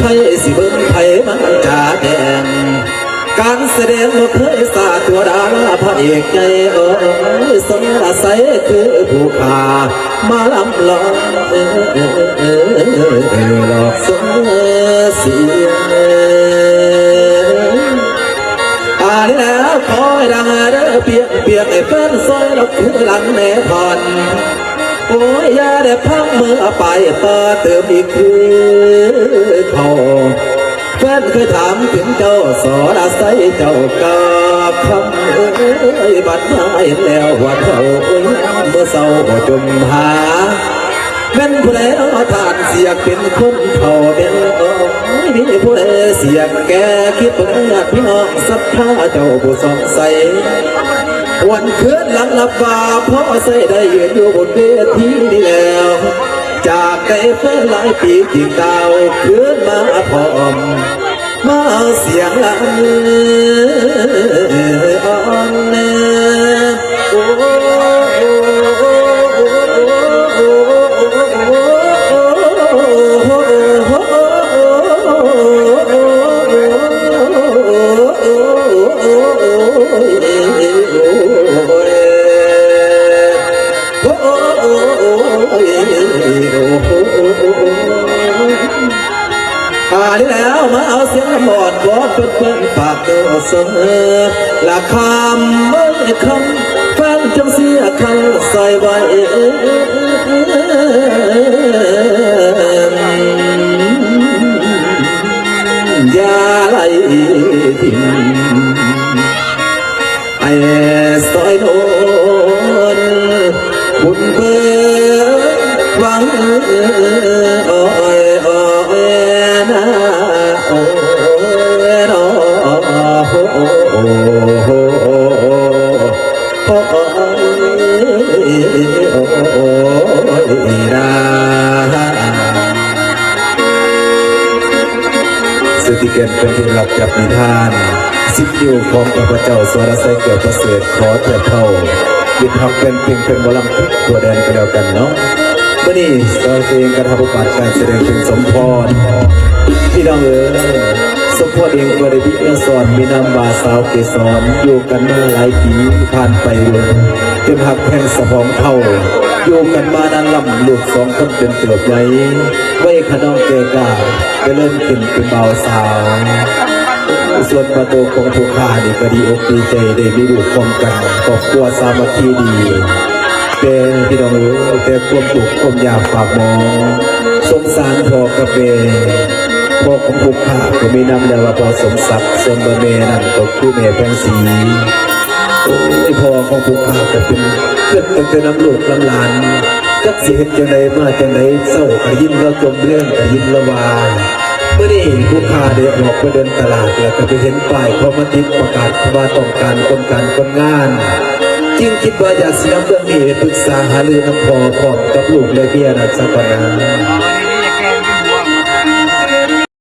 ใครสิเบิ่งไผมันจ่าแดงการแสดงบ่เคยสาตัวดาราพระเอกใจสงสัยคือผู้ขามาลำลองหลอกสงเสียอ่านแล้วคอยดังเด้อเปียกเปียกไอ้เพื่อนซอยเราคือหลังแน่พอนโอ้ยอย่าได้พังมือไปต่อเติมอีกคือเขาแฟนเคยถามถึงเจ้าสอดาใสเจ้ากับคำบัดมาเห็นแล้วว่าเท่าเมื่อเศร้าจมหาแม่นผู้ใดเอาทานเสียเป็นคนเขาเป็นมีผู้ใดเสียแกคิดว่าพี่น้องศรัทธาเจ้าผู้สงสัยวันคืนหลังลับว่าพ่อใส่ได้ยืนอยู่บนเวทีนี่แล้วจากไกลเพื่อหลายปีจริงดาวคืนมาพร้อมมาเสียงลันอ่อนแนโอ้นี่แล้วมาเอาเสียงหมดบอดเพื่อนฝากตัวเสมอละคำไม่คำฟังจงเสียคันใส่ไว้อย่าไล่ทิ้งไอ้ซอยโดนบุญเบิกหวังอ้อยอ้อยนะโอ้ยโอ้โอ้โอ้สติเกณฑ์เป็นที่รับจับนิทานสิบนิ้วของพระเจ้าสวรรค์ไสเกิดประเสริฐขอเถิดเท่ายึดทำเป็นเพียงเป็นบอลำตัวแดนก็แล้วกันเนาะเมื่อนี้เราเองกระทำประวัติการแสดงเป็นสมพรพี่น้องสมพรเองก็ได้พิจารณามีนามบาสาวเกศรอยู่กันมาหลายปีผ่านไปจนหักแผ่นสะพองเท่าอยู่กันมานานลำลูกสองคนเป็นเติบใหญ่ไว้ขนองเกกาจะเริ่มขึ้นเป็นเบาสาวส่วนประตูของผู้ค้านี่ก็ดีอกดีใจได้มีลูกพร้อมกันครอบครัวสามัคคีดีแต่พี่น้องแต่ความถูกความยากฝากมองสงสารพ่อกับแม่พ่อของผู้ค้าก็มีนำแล้วว่าพ่อสมศักดิ์ส่วนแม่นั่นก็คือแม่แพงศรีพ่อของผู้ค้าก็เป็นเกิดตั้งแต่น้ำลูกน้ำหลานจักสิเห็นจังใดมาจังใดเศร้าขยินละจมเรื่องขยินละวาเมื่อนี้ผู้ค้าได้ออกไปเดินตลาดแล้วก็ไปเห็นป้ายเขามาติดประกาศว่าต้องการคนงานจึงคิดว่าอยากเสียเรื่องนี้ปรึกษาหารือน้ำพอพร้อมกับลูกและเบี้ยนักสักวัน